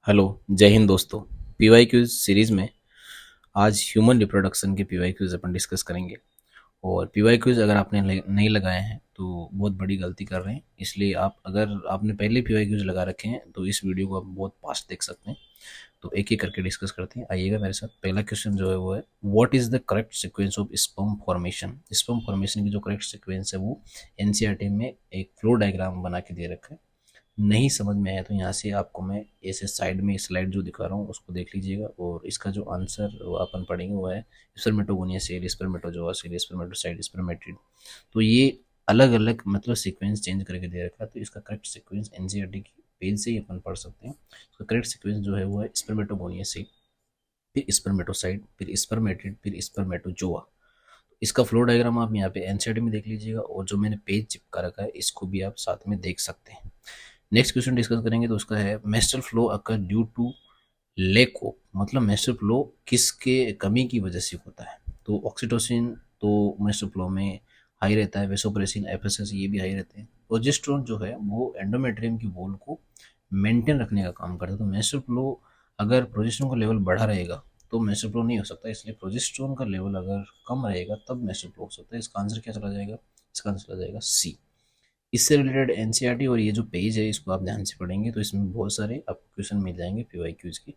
Hello, जय हिंद दोस्तों। PY cues series में आज ह्यूमन रिप्रोडक्शन के पीवाई क्यूज अपन डिस्कस करेंगे। और पीवाई क्यूज अगर आपने नहीं लगाए हैं तो बहुत बड़ी गलती कर रहे हैं। इसलिए आप अगर आपने पहले पीवाई क्यूज लगा रखे हैं तो इस वीडियो को आप बहुत फास्ट देख सकते हैं। तो एक एक करके डिस्कस करते हैं, आइएगा मेरे साथ। पहला क्वेश्चन जो है वो है, what is the correct sequence of sperm formation. Sperm formation की जो करेक्ट सीक्वेंस है वो एनसीईआरटी में एक फ्लो डायग्राम बना के दे रखा है। नहीं समझ में आया तो यहाँ से आपको मैं ऐसे साइड में स्लाइड जो दिखा रहा हूँ उसको देख लीजिएगा, और इसका जो आंसर वो अपन पढ़ेंगे वो है spermatogonia cell, spermatozoa cell, spermatocyte, spermatid. तो ये अलग अलग मतलब सीक्वेंस चेंज करके दे रखा है, तो इसका करेक्ट सीक्वेंस एनसीईआरटी की पेज से ही अपन पढ़ सकते हैं। इसका करेक्ट सीक्वेंस जो है वो है स्पर्मेटोगोनिया सेल, फिर स्पर्मेटोसाइट, फिर स्पर्मेट्रिड, फिर स्पर्मेटोजोआ। इसका फ्लो डायग्राम आप यहाँ पे एनसीईआरटी में देख लीजिएगा, और जो मैंने पेज चिपका रखा है इसको भी आप साथ में देख सकते हैं। नेक्स्ट क्वेश्चन डिस्कस करेंगे तो उसका है, menstrual flow occur due to lack of, मतलब मेस्ट्रुअल फ्लो किसके कमी की वजह से होता है। तो ऑक्सीटोसिन तो मेस्ट्रुअल फ्लो में हाई रहता है, वेसोप्रेसिन, एफएसएस ये भी हाई रहते हैं। प्रोजेस्टेरोन जो है वो एंडोमेट्रियम की वॉल को मेंटेन रखने का काम करता है। तो मेस्ट्रुअल फ्लो अगर प्रोजेस्टेरोन का लेवल बढ़ा रहेगा तो मेस्ट्रुअल फ्लो नहीं हो सकता, इसलिए प्रोजेस्टेरोन का लेवल अगर कम रहेगा तब मेस्ट्रुअल फ्लो हो सकता है। इसका आंसर क्या चला जाएगा? इसका आंसर चला जाएगा सी। इससे रिलेटेड एनसीईआरटी और ये जो पेज है इसको आप ध्यान से पढ़ेंगे तो इसमें बहुत सारे आपको क्वेश्चन मिल जाएंगे पीवाई क्यूज के।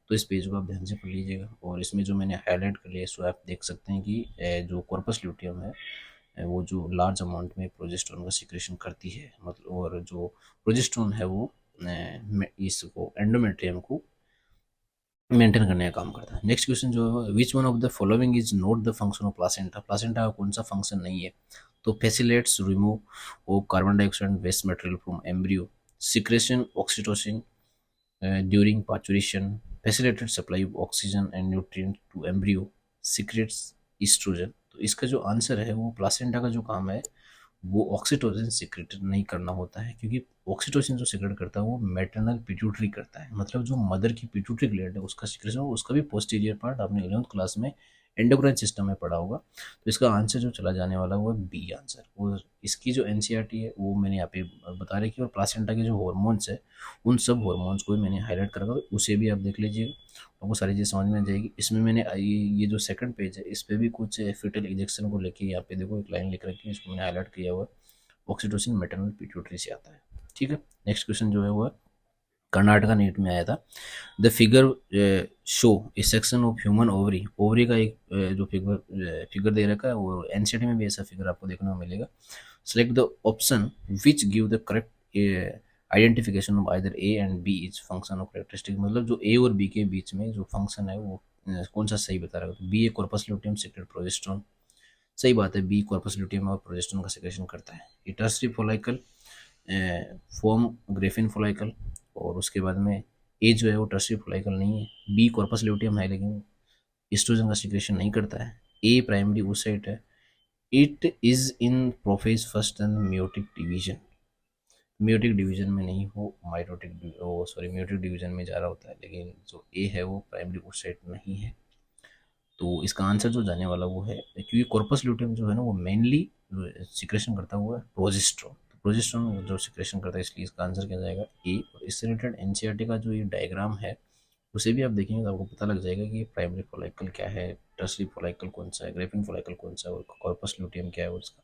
तो इस पेज को आप ध्यान से पढ़ लीजिएगा, और इसमें जो मैंने हाईलाइट कर लिया है, सो आप देख सकते हैं कि जो कॉर्पस ल्यूटियम है वो जो लार्ज अमाउंट में प्रोजेस्टेरोन का सिक्रेशन करती है, मतलब, और जो प्रोजेस्टेरोन है वो इसको एंडोमेट्रियम को मेंटेन करने का काम करता है। नेक्स्ट क्वेश्चन जो है, which one of the following is not the function of placenta. Placenta का कौन सा फंक्शन नहीं है? तो facilitates remove of carbon dioxide waste material from embryo, secretion oxytocin during parturition, facilitated supply of oxygen and nutrient to embryo, secretes oestrogen. तो इसका जो answer है वो प्लासेंटा का जो काम है वो ऑक्सीटोसिन सिक्रेट नहीं करना होता है, क्योंकि ऑक्सीटोसिन जो सिक्रेट करता है वो मैटरनल पिट्यूटरी करता है, मतलब जो मदर की पिट्यूटरी ग्लैंड है उसका सिक्रेशन, उसका भी पोस्टीरियर पार्ट आपने 11th क्लास में एंडोक्राइन सिस्टम में पढ़ा होगा। तो इसका आंसर जो चला जाने वाला वो है बी आंसर। और इसकी जो एनसीईआरटी है वो मैंने यहाँ पे बता रखी है, और प्लासेंटा के जो हॉर्मोन्स है उन सब हॉर्मोन्स को भी मैंने हाईलाइट कर रखा है, उसे भी आप देख लीजिएगा, आपको सारी चीज़ समझ में आ जाएगी। इसमें मैंने ये जो सेकंड पेज है इस पर भी कुछ फिटल इंजेक्शन को लेके यहाँ पे देखो एक लाइन लिख रखी है, इसको मैंने हाईलाइट किया हुआ है। ऑक्सीटोसिन मैटरनल पिट्यूटरी से आता है। ठीक है। नेक्स्ट क्वेश्चन जो है वो है, कर्नाटका नीट में आया था। The figure show A section of human ovary. Ovary का एक जो फिगर दे रखा है वो एनसीईआरटी में भी ऐसा फिगर आपको देखने को मिलेगा। Select the option which give the correct identification of either A and B is function of characteristic, मतलब जो ए और बी के बीच में जो फंक्शन है वो कौन सा सही बता रहा है। तो बी ए कॉर्पस ल्यूटियम सीक्रेट प्रोजेस्टेरोन, सही बात है, बी कॉर्पस ल्यूटियम और प्रोजेस्टेरोन का सिक्रेशन करता है। ये टर्सरी फोलाइकल फॉर्म ग्रेफिन फोलाइकल, और उसके बाद में ए जो है वो टर्सरी फोलाइकल नहीं है। बी कॉर्पस ल्यूटियम है लेकिन एस्ट्रोजन का सिक्रेशन नहीं करता है। ए प्राइमरी oocyte है। It is in prophase first and meiotic division, meiotic division में नहीं, हो माइटोटिक ओ सॉरी म्योटिक डिवीजन में जा रहा होता है, लेकिन जो ए है वो प्राइमरी oocyte नहीं है। तो इसका आंसर जो जाने वाला वो है, क्योंकि कॉर्पस ल्यूटियम जो है ना वो मेनली सिक्रेशन करता हुआ है प्रोजेस्टेरोन, तो प्रोजेस्टेरोन जो सिक्रेशन करता है, इसलिए इसका आंसर क्या जाएगा ए। और इससे रिलेटेड एनसीईआरटी का जो ये डायग्राम है उसे भी आप देखेंगे तो आपको पता लग जाएगा कि प्राइमरी फोलाइकल क्या है, टर्सरी फोलाइकल कौन सा है, ग्रेफिन फोलाइकल कौन सा है, और कॉर्पस ल्यूटियम क्या है, और उसका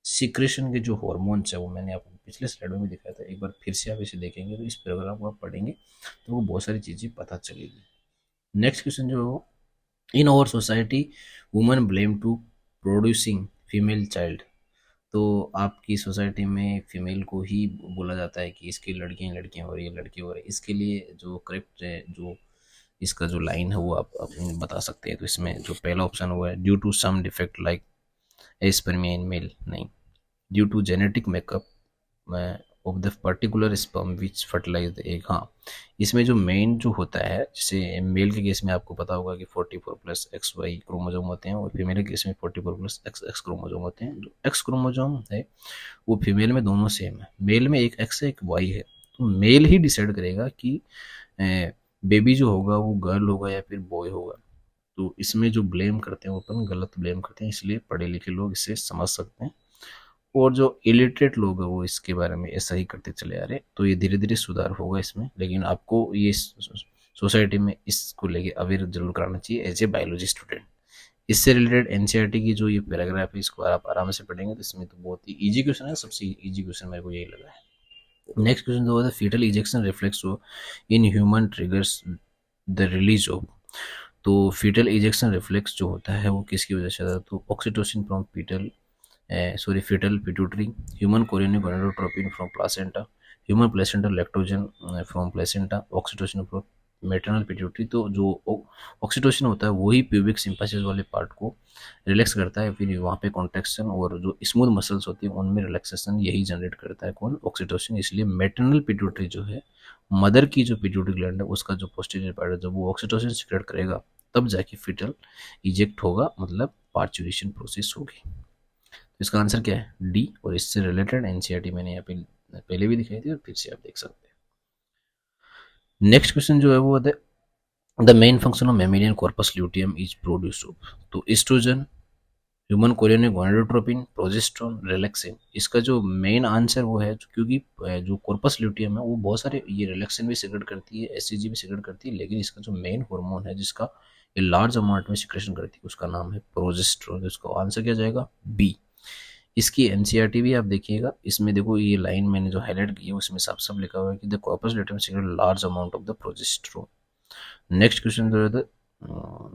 सिक्रेशन के जो हॉर्मोन्स है वो मैंने आपको पिछले स्लाइड में भी दिखाया था। एक बार फिर से आप इसे देखेंगे तो इस पैराग्राफ को आप पढ़ेंगे तो वो बहुत सारी चीज़ें पता चलेगी। नेक्स्ट क्वेश्चन जो in our society woman blame to producing female child. तो आपकी सोसाइटी में फीमेल को ही बोला जाता है कि इसकी लड़कियां लड़कियां हो रही है, लड़के हो रहे हैं। इसके लिए जो करेक्ट है, जो इसका जो लाइन है वो आप बता सकते हैं। तो इसमें जो पहला ऑप्शन हुआ है, due to some defect like aspermia in male, नहीं। Due to genetic makeup of the particular sperm which fertilise the egg, हाँ। इसमें जो मेन जो होता है, जैसे मेल के केस में आपको पता होगा कि 44+XY क्रोमोजोम होते हैं, और फीमेल के केस में 44+XX क्रोमोजोम होते हैं। जो एक्स क्रोमोजोम है वो फीमेल में दोनों सेम है, मेल में एक एक्स है एक वाई है। तो मेल ही डिसाइड करेगा कि बेबी जो होगा वो गर्ल होगा या फिर बॉय होगा। तो इसमें जो ब्लेम करते हैं वो अपन गलत ब्लेम करते हैं, इसलिए पढ़े लिखे लोग इसे समझ सकते हैं। और जो इलिटरेट लोग हैं वो इसके बारे में ऐसा ही करते चले आ रहे हैं। तो ये धीरे धीरे सुधार होगा इसमें, लेकिन आपको ये सोसाइटी में इसको लेके अवेयर जरूर कराना चाहिए एज ए बायोलॉजी स्टूडेंट। इससे रिलेटेड एनसीईआरटी की जो ये पैराग्राफ है इसको आप आराम से पढ़ेंगे तो इसमें तो बहुत ही इजी क्वेश्चन है, सबसे इजी क्वेश्चन मेरे को यही लगा है। नेक्स्ट क्वेश्चन जो है fetal ejection reflex in human triggers the release of. तो फीटल इजेक्शन रिफ्लेक्स जो होता है वो किसकी वजह से आता है, तो oxytocin from fetal pituitary, human chorionic gonadotropin from placenta, human placental lactogen from placenta, oxytocin from maternal pituitary. तो जो ऑक्सीटोसिन होता है वही प्यूबिक सिंपासिस वाले पार्ट को रिलैक्स करता है, फिर वहाँ पे कॉन्ट्रैक्शन और जो स्मूथ मसल्स होती हैं उनमें रिलैक्सेशन यही जनरेट करता है कौन, ऑक्सीटोसिन। इसलिए मेटरनल पिट्यूटरी जो है, मदर की जो पिट्यूटरी ग्लैंड है उसका जो पोस्टीरियर पार्ट है, जब वो ऑक्सीटोसिन सिक्रेट करेगा तब जाके फिटल इजेक्ट होगा, मतलब पार्चुरेशन प्रोसेस होगी। तो इसका आंसर क्या है, डी। और इससे रिलेटेड एनसीईआरटी मैंने यहाँ पे पहले भी दिखाई थी और फिर से आप देख सकते हैं। नेक्स्ट क्वेश्चन जो है वो है the main function of mammalian corpus luteum is produce of. तो oestrogen, human chorionic gonadotropin, progesterone, relaxin. इसका जो मेन आंसर वो है, क्योंकि जो कॉर्पस ल्यूटियम है वो बहुत सारे ये रिलैक्सिन भी सिक्रेट करती है, एससीजी भी सिक्रेट करती है, लेकिन इसका जो मेन हार्मोन है जिसका ये लार्ज अमाउंट में सिक्रेशन करती है उसका नाम है प्रोजेस्टेरोन। इसका आंसर क्या जाएगा, बी। इसकी एनसीईआरटी भी आप देखिएगा, इसमें देखो ये लाइन मैंने जो हाईलाइट की है उसमें साफ साफ लिखा हुआ है कि the corpus luteum secrete large amount of the progesterone. Next question जो है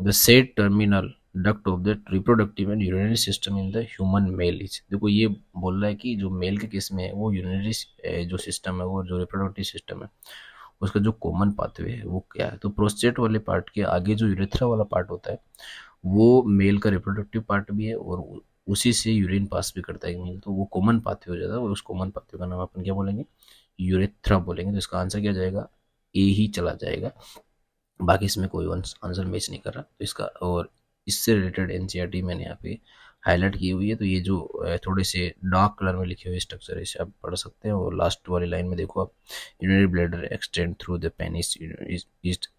the said terminal duct of the reproductive and urinary system in the human male is. देखो ये बोल रहा है कि जो मेल के केस में है वो यूरिनरी जो सिस्टम है वो जो रिप्रोडक्टिव सिस्टम है उसका जो कॉमन पाथवे है वो क्या है, तो प्रोस्टेट वाले पार्ट के आगे जो यूरेथ्रा वाला पार्ट होता है वो मेल का रिप्रोडक्टिव पार्ट भी है और उसी से यूरिन पास भी करता है मेल, तो वो कॉमन पाथवे हो जाता है और उस कॉमन पाथवे का नाम अपन क्या बोलेंगे, यूरेथ्रा बोलेंगे। तो इसका आंसर क्या जाएगा, ए ही चला जाएगा, बाकी इसमें कोई आंसर मैच नहीं कर रहा। तो इसका और इससे रिलेटेड एनसीईआरटी मैंने यहाँ पे हाईलाइट की हुई है। तो ये जो थोड़े से डार्क कलर में लिखे हुए स्ट्रक्चर है इसे आप पढ़ सकते हैं। और लास्ट वाली लाइन में देखो आप, urinary bladder extend through the penis is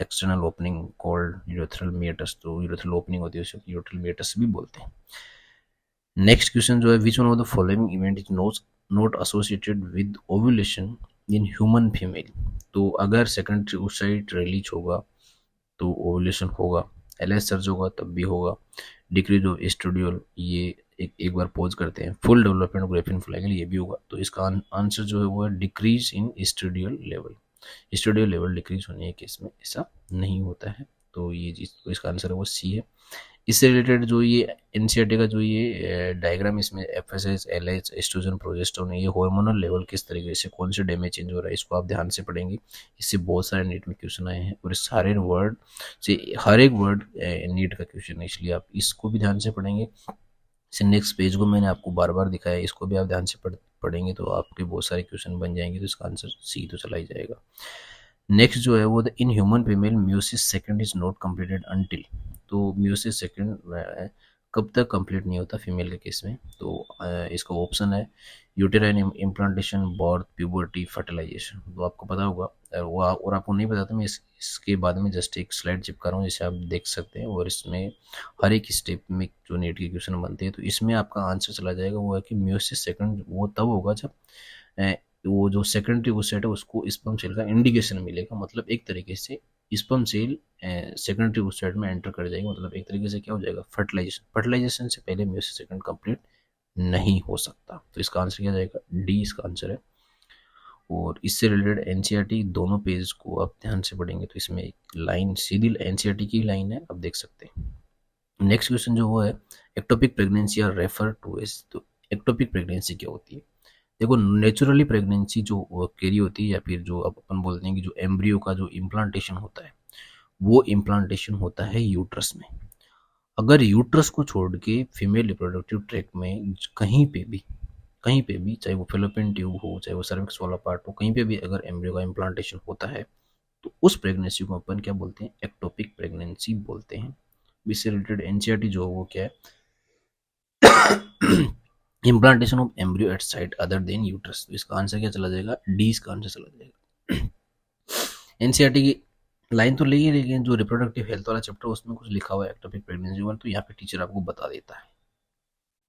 external opening called urethral meatus. तो यूरेथ्रल ओपनिंग होती है उसे यूरेथ्रल मिएटस भी बोलते हैं। नेक्स्ट क्वेश्चन जो है which one of the following event is not associated with ovulation in human female. तो अगर सेकेंडरी oocyte रिलीज होगा तो ओवुलेशन होगा, एलएच सर्ज होगा तब भी होगा, डिक्रीज ऑफ एस्ट्रोडियोल, ये एक बार पॉज करते हैं, फुल डेवलपमेंट ग्रेफिन फ्लैगेल ये भी होगा। तो इसका आंसर जो है वो है decrease in oestradiol level. Oestradiol level decrease होने के केस में ऐसा नहीं होता है। तो ये तो इसका आंसर है वो सी है। इससे रिलेटेड जो ये एनसीईआरटी का जो ये डायग्राम इसमें एफएसएस, एलएच, एस्ट्रोजन, प्रोजेस्टेरोन, ये हार्मोनल लेवल किस तरीके से कौन से डैमेज चेंज हो रहा है इसको आप ध्यान से पढ़ेंगे। इससे बहुत सारे नीट में क्वेश्चन आए हैं और सारे वर्ड से हर एक वर्ड नीट का क्वेश्चन है, इसलिए आप इसको भी ध्यान से पढ़ेंगे। इसे नेक्स्ट पेज को मैंने आपको बार बार दिखाया, इसको भी आप ध्यान से पढ़ेंगे तो आपके बहुत सारे क्वेश्चन बन जाएंगे। तो इसका आंसर सी तो चला ही जाएगा। नेक्स्ट जो है वो in human female meiosis second is not completed until. तो म्यूसिस सेकंड कब तक कंप्लीट नहीं होता फीमेल के केस में, तो इसका ऑप्शन है uterine implantation, birth, puberty, fertilization. तो आपको पता होगा और आपको नहीं पता था, मैं इसके बाद में जस्ट एक स्लाइड चिपका रहा हूँ जिसे आप देख सकते हैं। और इसमें हर एक स्टेप में जो नीट के क्वेश्चन बनते हैं तो इसमें आपका आंसर चला जाएगा वो है कि म्यूसिस सेकंड वो तब होगा जब वो जो सेकेंडरी oocyte है उसको स्पर्म सेल का इंडिकेशन मिलेगा, मतलब एक तरीके से स्पर्म सेल सेकेंडरी oocyte में एंटर कर जाएगी, मतलब एक तरीके से क्या हो जाएगा, फर्टिलाइजेशन। फर्टिलाइजेशन से पहले म्यूसिस सेकंड कंप्लीट नहीं हो सकता। तो इसका आंसर क्या जाएगा, डी इसका आंसर है। और इससे रिलेटेड एनसीईआरटी दोनों पेज को आप ध्यान से पढ़ेंगे तो इसमें एक लाइन सीधी एनसीईआरटी की लाइन है, आप देख सकते हैं। नेक्स्ट क्वेश्चन जो वो है ectopic pregnancy are refer to as. तो एक्टोपिक प्रेगनेंसी क्या होती है, देखो नेचुरली प्रेगनेंसी जो कैरी होती है या फिर जो अपन बोलते हैं कि जो एम्ब्रियो का जो इम्प्लांटेशन होता है वो इम्प्लांटेशन होता है यूट्रस में। अगर यूट्रस को छोड़ के फीमेल रिप्रोडक्टिव ट्रैक्ट में कहीं पे भी चाहे वो फेलोपियन ट्यूब हो चाहे वो सर्विक्स वाला पार्ट हो, कहीं पे भी अगर एम्ब्रियो का इम्प्लांटेशन होता है तो उस प्रेगनेंसी को अपन क्या बोलते हैं, एक्टोपिक प्रेगनेंसी बोलते हैं। इससे रिलेटेड एनसीईआरटी जो है वो क्या है implantation of embryo at site other than uterus. तो इसका आंसर क्या चला जाएगा, डी इसका आंसर चला जाएगा। एनसीईआरटी की लाइन तो ली है लेकिन जो रिप्रोडक्टिव हेल्थ वाला चैप्टर उसमें कुछ लिखा हुआ है एक्टोपिक प्रेगनेंसी वाला, तो यहाँ पे टीचर आपको बता देता है।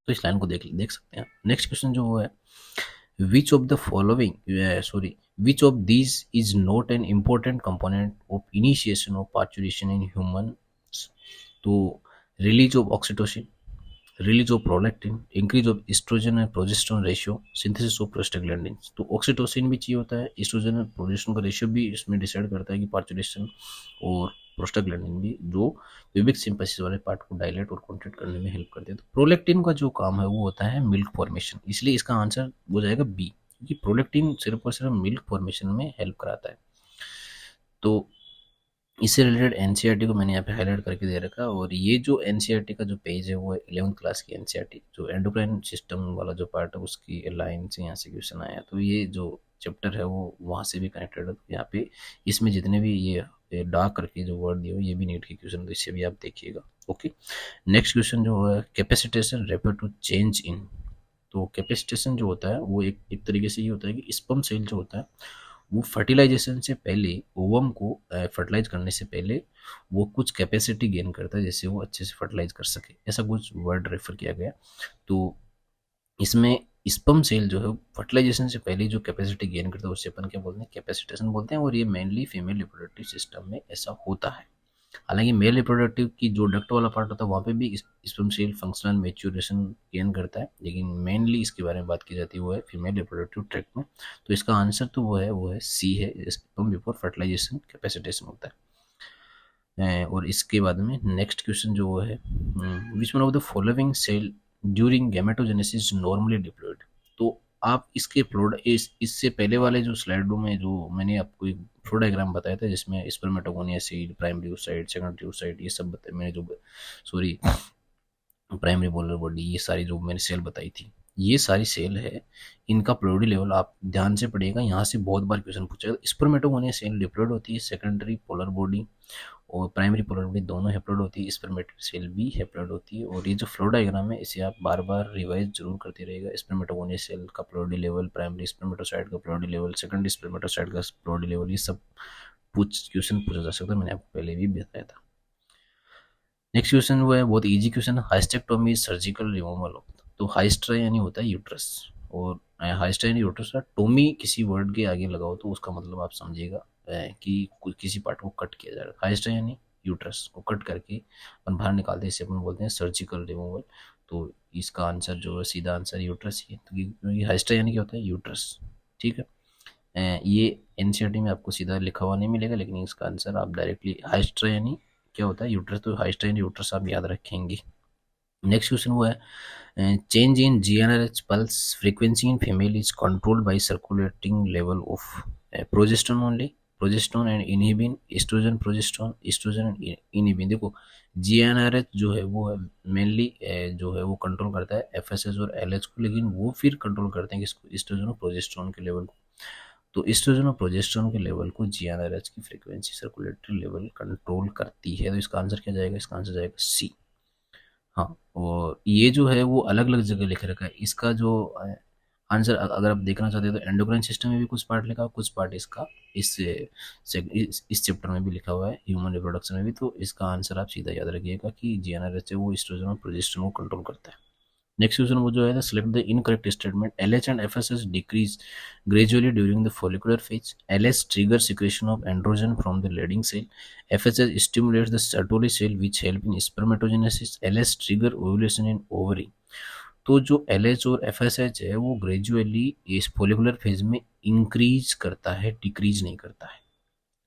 तो इस लाइन को देख देख सकते हैं। नेक्स्ट क्वेश्चन जो वो है, which of the following sorry which of these is not an important component of initiation of parturition in human. तो release of oxytocin, release of prolactin, increase of oestrogen and progesterone ratio, synthesis of prostaglandin. तो oxytocin भी चाहिए होता है, oestrogen और progesterone का ratio भी इसमें डिसाइड करता है कि पार्चुरेशन, और प्रोस्टाग्लैंडिन भी जो प्यूबिक सिंपैसिस वाले पार्ट को डायलेट और कॉन्ट्रैक्ट करने में हेल्प करते हैं। तो प्रोलैक्टिन का जो काम है वो होता है मिल्क फॉर्मेशन, इसलिए इसका आंसर हो जाएगा बी, क्योंकि प्रोलैक्टिन सिर्फ और सिर्फ मिल्क फॉर्मेशन में हेल्प कराता है। तो इससे रिलेटेड एनसीईआरटी को मैंने यहाँ पे हाईलाइट करके दे रखा है, और ये जो एनसीईआरटी का जो पेज है वो है 11th क्लास की एनसीईआरटी, जो एंडोक्राइन सिस्टम वाला जो पार्ट है उसकी लाइन से यहाँ से क्वेश्चन आया। तो ये जो चैप्टर है वो वहाँ से भी कनेक्टेड है। तो यहाँ पे इसमें जितने भी ये डार्क करके जो वर्ड दिए हो ये भी नीट के क्वेश्चन, तो इससे भी आप देखिएगा। ओके, नेक्स्ट क्वेश्चन जो है, capacitation refer to change in. तो कैपेसिटेशन जो होता है वो एक तरीके से ये होता है कि स्पर्म सेल जो होता है वो फर्टिलाइजेशन से पहले, ओवम को फर्टिलाइज करने से पहले वो कुछ कैपेसिटी गेन करता है जिससे वो अच्छे से फर्टिलाइज कर सके, ऐसा कुछ वर्ड रेफर किया गया। तो इसमें स्पर्म सेल जो है फर्टिलाइजेशन से पहले जो कैपेसिटी गेन करता है उससे अपन क्या बोलते हैं, कैपेसिटेशन बोलते हैं, और ये मेनली फीमेल रिप्रोडक्टिव सिस्टम में ऐसा होता है। हालांकि मेल रिप्रोडक्टिव की जो डक्ट वाला पार्ट होता है वहाँ पे भी sperm cell functional maturation gain करता है, लेकिन मेनली इसके बारे में बात की जाती है वो है फीमेल रिप्रोडक्टिव ट्रैक्ट में। तो इसका आंसर तो वो है सी है, स्पर्म बिफोर फर्टिलाइजेशन कैपेसिटेशन होता है। और इसके बाद में नेक्स्ट क्वेश्चन जो वो है, which one of the following cell during gametogenesis normally diploid. तो आप इसके इससे पहले वाले जो स्लाइडों में जो मैंने आपको एक फ्लो डायग्राम बताया था जिसमें spermatogonia seed, primary oocyte, secondary oocyte, ये सब बताए मैंने, जो सॉरी प्राइमरी बोलर बॉडी, ये सारी जो मैंने सेल बताई थी, ये सारी सेल है, इनका प्लोडी लेवल आप ध्यान से पढ़िएगा, यहाँ से बहुत बार क्वेश्चन पूछा जाएगा। स्पर्मेटोगोनिया सेल डिप्लॉयड होती है, सेकेंडरी पोलर बॉडी और प्राइमरी पोलर बॉडी दोनों हैप्लॉयड होती है, स्पर्मेटिक सेल भी हैप्लॉयड होती है। और ये जो फ्लो डायग्राम है इसे आप बार बार रिवाइज जरूर करते रहिएगा। स्पर्मेटोगोनिया सेल का प्लोडी लेवल, प्राइमरी स्पर्मेटोसाइट का प्लोडी लेवल, सेकेंडरी स्पर्मेटोसाइट का प्लोडी लेवल, ये सब क्वेश्चन पूछा जा सकता है, मैंने आपको पहले भी बताया था। नेक्स्ट क्वेश्चन वो है बहुत easy question, hysterectomy is surgical removal of. तो हाइस्ट्रा यानी होता है यूट्रस, और हाइस्ट्रा यानी यूट्रस का टोमी किसी वर्ड के आगे लगाओ तो उसका मतलब आप समझिएगा कि किसी पार्ट को कट किया जा रहा है। हाइस्ट्रा यानी यूट्रस को कट करके अपन बाहर निकालते हैं, इसे अपन बोलते हैं सर्जिकल रिमूवल। तो इसका आंसर जो है सीधा आंसर यूट्रस ही है, तो क्योंकि हाइस्ट्रा यानी क्या होता है, यूट्रस। ठीक है, ये एनसीईआरटी में आपको सीधा लिखा हुआ नहीं मिलेगा, लेकिन इसका आंसर आप डायरेक्टली हाइस्ट्रा यानी क्या होता है, यूट्रस, तो हाइस्ट्रा यानी यूट्रस आप याद रखेंगे। नेक्स्ट क्वेश्चन वो है, change in GnRH pulse frequency in female is controlled by circulating level of progesterone only, progesterone and inhibin, estrogen progesterone, estrogen and inhibin. देखो जीएनआरएच जो है वो मेनली जो है वो कंट्रोल करता है एफएसएच और एलएच को, लेकिन वो फिर कंट्रोल करते हैं किसको, एस्ट्रोजन और प्रोजेस्टेरोन के लेवल को। तो एस्ट्रोजन और प्रोजेस्टेरोन के लेवल को जीएनआरएच की फ्रीक्वेंसी सर्कुलेटरी लेवल कंट्रोल करती है। तो इसका आंसर क्या जाएगा, इसका आंसर जाएगा सी। हाँ, और ये जो है वो अलग अलग जगह लिख रखा है, इसका जो आंसर अगर आप देखना चाहते हो तो एंडोक्राइन सिस्टम में भी कुछ पार्ट लिखा हुआ, कुछ पार्ट इसका इस चैप्टर में भी लिखा हुआ है, ह्यूमन रिप्रोडक्शन में भी। तो इसका आंसर आप सीधा याद रखिएगा कि जीएनआरएच है वो एस्ट्रोजन और प्रोजेस्टेरोन को कंट्रोल करता है। नेक्स्ट क्वेश्चन वो जो है, select the incorrect statement, LH and FSH decrease gradually during the follicular phase. LH triggers secretion of androgen from the Leydig cell. FSH stimulates the Sertoli cell which help in spermatogenesis. LH trigger ovulation in ovary. तो जो LH और FSH है वो gradually इस follicular phase में increase करता है, decrease नहीं करता है।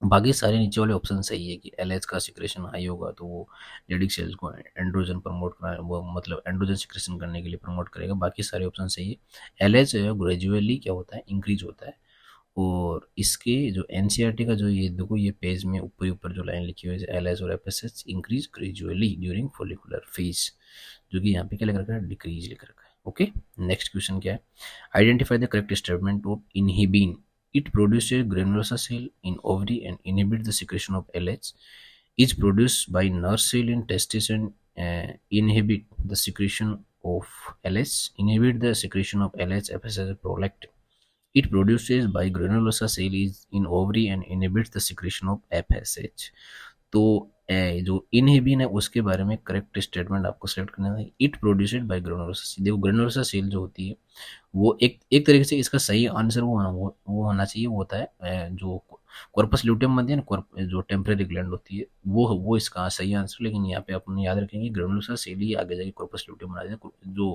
बाकी सारे नीचे वाले ऑप्शन सही है कि एलएच का सिक्रेशन हाई होगा तो वो लेडिक सेल्स को एंड्रोजन प्रमोट करा, वो मतलब एंड्रोजन सिक्रेशन करने के लिए प्रमोट करेगा। बाकी सारे ऑप्शन सही है। एलएच ग्रेजुअली क्या होता है, इंक्रीज होता है। और इसके जो एनसीईआरटी का जो ये देखो ये पेज में ऊपर ऊपर जो लाइन लिखी हुई है, एलएच और FSH increase gradually during follicular phase, जो कि यहाँ पे क्या लिख रखा है, डिक्रीज लिख रखा है। ओके, नेक्स्ट क्वेश्चन क्या है, identify the correct statement of inhibin. It produces granulosa cell in ovary and inhibits the secretion of LH. Is produced by nerve cell in testis and inhibit the secretion of LH. Inhibit the secretion of LH, FSH, prolactin. It produces by granulosa cell is in ovary and inhibits the secretion of FSH. तो जो inhibin है उसके बारे में correct statement आपको select करना है। It produced by granulosa cell. देखो ग्रेनुलोसा सेल जो होती है वो एक तरीके से इसका सही आंसर वो होना चाहिए, वो होता है जो कॉर्पस ल्यूटियम बनती है ना, जो टेम्परेरी ग्लैंड होती है वो इसका सही आंसर। लेकिन यहाँ पे अपने याद रखेंगे ग्रेनुलोसा सेल ही आगे जाके कॉर्पस ल्यूटियम बना देता है। जो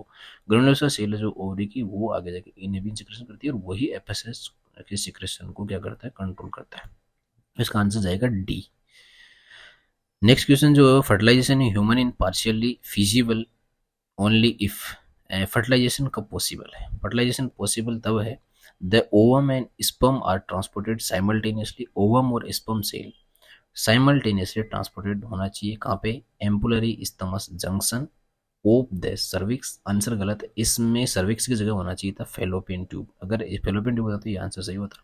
ग्रेनुलोसा सेल है जो ओवरी की, वो आगे जाके इनहिबिन सिक्रेशन करती है और वही एफएसएस के सिक्रेशन को क्या करता है, कंट्रोल करता है। इसका आंसर जाएगा डी। नेक्स्ट क्वेश्चन जो है, fertilisation in human in partially feasible only if. Fertilisation कब पॉसिबल है? फर्टिलाइजेशन पॉसिबल तब है the ovum and sperm are transported simultaneously. Ovum और स्पर्म सेल साइमल्टेनियसली ट्रांसपोर्टेड होना चाहिए कहाँ पे? Ampullary isthmus junction of the cervix. Answer गलत है, इसमें सर्विक्स की जगह होना चाहिए था फेलोपियन ट्यूब। अगर फेलोपियन ट्यूब होता तो ये आंसर सही होता।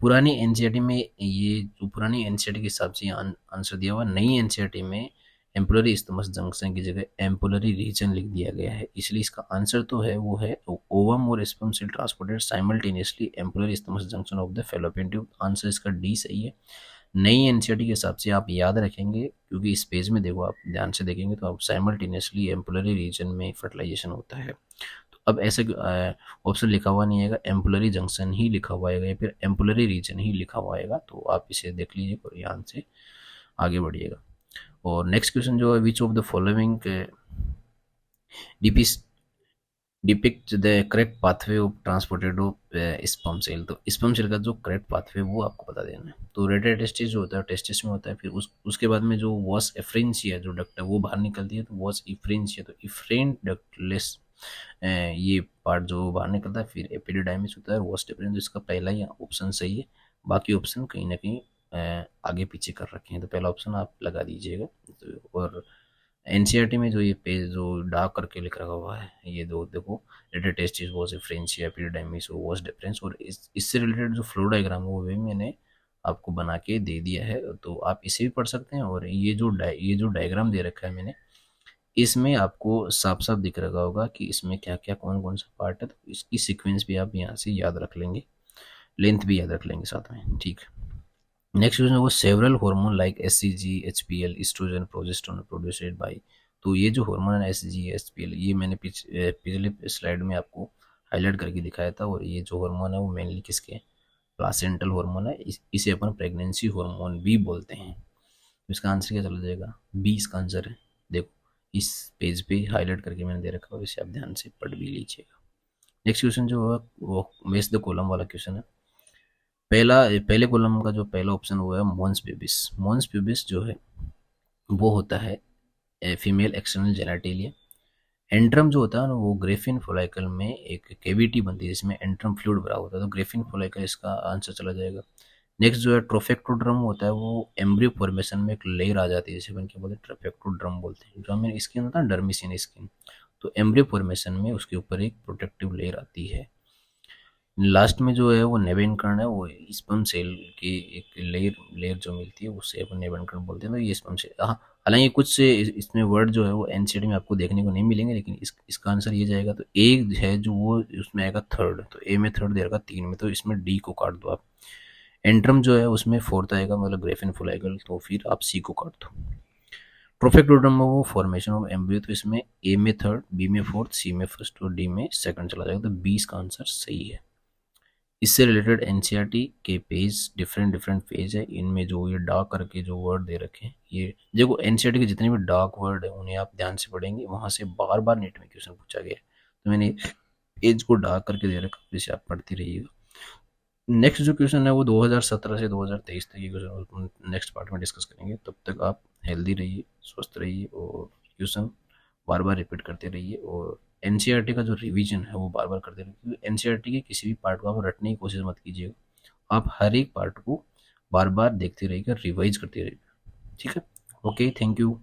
पुरानी एनसीईआरटी में, ये जो पुरानी एनसीईआरटी के हिसाब से आंसर दिया हुआ, नई एनसीईआरटी में एम्पुलरी स्टमस जंक्शन की जगह एम्पुलरी रीजन लिख दिया गया है। इसलिए इसका आंसर तो है वो है ओवम और sperm cell transported simultaneously ampullary isthmus junction of the Fallopian tube. Answer इसका डी सही है। नई एनसीईआरटी के हिसाब से आप याद रखेंगे, क्योंकि इस पेज में देखो, आप ध्यान से देखेंगे तो आप साइमल्टेनियसली एम्पुलरी रीजन में फर्टिलाइजेशन होता है। तो अब ऐसे ऑप्शन लिखा हुआ नहीं आएगा, एम्पुलरी जंक्शन ही लिखा हुआ आएगा या फिर एम्पुलरी रीजन ही लिखा हुआ आएगा। तो आप इसे देख लीजिए और यहाँ से आगे बढ़िएगा। और नेक्स्ट क्वेश्चन जो है, which of the following depict the correct pathway of transported of sperm cell. तो स्पर्म सेल का जो करेक्ट पाथवे वो आपको बता देना है। तो रेडियल टेस्टिस जो होता है टेस्टिस में होता है, फिर उसके बाद में जो वॉस एफ्रेंसिया जो डक्ट है वो बाहर निकलती है, तो वॉस इफ्रेंसिया, तो इफ्रेन डक्टलेस ये पार्ट जो बाहर निकलता है। फिर एपिडिडाइमिस होता है, वॉस डिफरेंस। तो इसका पहला ही ऑप्शन सही है, बाकी ऑप्शन कहीं ना कहीं आगे पीछे कर रखे हैं, तो पहला ऑप्शन आप लगा दीजिएगा। तो और एनसीईआरटी में जो ये पेज जो डार्क करके लिख रखा हुआ है, ये दो देखो, radial testis vas efferentia epididymis vas deferens, और इससे रिलेटेड जो फ्लो डायग्राम है वो भी मैंने आपको बना के दे दिया है, तो आप इसे भी पढ़ सकते हैं। और ये जो डायग्राम दे रखा है मैंने, इसमें आपको साफ साफ दिख रखा होगा कि इसमें क्या क्या कौन कौन सा पार्ट है। तो इसकी सीक्वेंस भी आप यहाँ से याद रख लेंगे, लेंथ भी याद रख लेंगे साथ में, ठीक। नेक्स्ट क्वेश्चन वो several hormone like HCG HPL estrogen progesterone produced by. तो ये जो हार्मोन है एचसीजी एचपीएल, ये मैंने पिछले स्लाइड में आपको हाईलाइट करके दिखाया था। और ये जो हार्मोन है वो मेनली किसके? प्लासेंटल हार्मोन है। इसे अपन प्रेगनेंसी हार्मोन भी बोलते हैं। तो इसका आंसर क्या चला जाएगा? बी इसका आंसर है। देखो इस पेज पे हाईलाइट करके मैंने दे रखा है, इसे आप ध्यान से पढ़ भी लीजिएगा। नेक्स्ट क्वेश्चन जो है वो मेस द कॉलम वाला क्वेश्चन है। पहले कॉलम का जो पहला ऑप्शन वो है मॉन्स प्यूबिस। मॉन्स प्यूबिस जो है वो होता है फीमेल एक्सटर्नल जेनिटलिया। एंट्रम जो होता है ना, वो ग्रेफिन फोलाइकल में एक केविटी बनती है जिसमें एंट्रम फ्लूइड भरा होता है, तो ग्रेफिन फोलाइकल इसका आंसर चला जाएगा। नेक्स्ट जो है ट्रोफेक्टोड्रम होता है, वो एम्ब्रियो फॉर्मेशन में एक लेयर आ जाती है जिसे अपन क्या बोलते हैं? ट्रोफेक्टोड्रम बोलते हैं। जो हमें स्किन होता है डर्मिसियन स्किन, तो एम्ब्रियो फॉर्मेशन में उसके ऊपर एक प्रोटेक्टिव लेयर आती है। लास्ट में जो है वो नेबेनकर्ण है, वो स्पर्म सेल की एक लेयर जो मिलती है उससे अपन नेबेनकर्ण बोलते हैं। तो ये स्पर्म सेल, हाँ, हालांकि कुछ से इसमें वर्ड जो है वो एनसीईआरटी में आपको देखने को नहीं मिलेंगे, लेकिन इसका आंसर ये जाएगा। तो ए है जो वो उसमें आएगा थर्ड, तो ए में थर्ड दे रखा 3 में, तो इसमें डी को काट दो आप। एंट्रम जो है उसमें फोर्थ आएगा, मतलब ग्रेफिन फोलाइकल, तो फिर आप सी को काट दो। ट्रोफेक्टोड्रम में वो फॉर्मेशन ऑफ एम्ब्रियो, तो इसमें ए में थर्ड, बी में फोर्थ, सी में फर्स्ट और डी में सेकंड चला जाएगा। तो बी इसका आंसर सही है। इससे रिलेटेड एनसीईआरटी के पेज डिफरेंट पेज है, इनमें जो ये डार्क करके जो वर्ड दे रखे हैं, ये देखो एनसीईआरटी के जितने भी डार्क वर्ड है उन्हें आप ध्यान से पढ़ेंगे, वहां से बार बार नेट में क्वेश्चन पूछा गया है। तो मैंने पेज को डार्क करके दे रखा, जिसे आप पढ़ते रहिएगा। नेक्स्ट जो क्वेश्चन है वो 2017 से 2023 तक ये क्वेश्चन नेक्स्ट पार्ट में डिस्कस करेंगे। तब तक आप हेल्दी रहिए, स्वस्थ रहिए और क्वेश्चन बार बार रिपीट करते रहिए। और एनसीईआरटी का जो रिवीजन है वो बार बार करते रहिए, क्योंकि एनसीईआरटी के किसी भी पार्ट को आप रटने की कोशिश मत कीजिएगा, आप हर एक पार्ट को बार बार देखते रहिएगा, रिवाइज करते रहिएगा, ठीक है। Okay, thank you.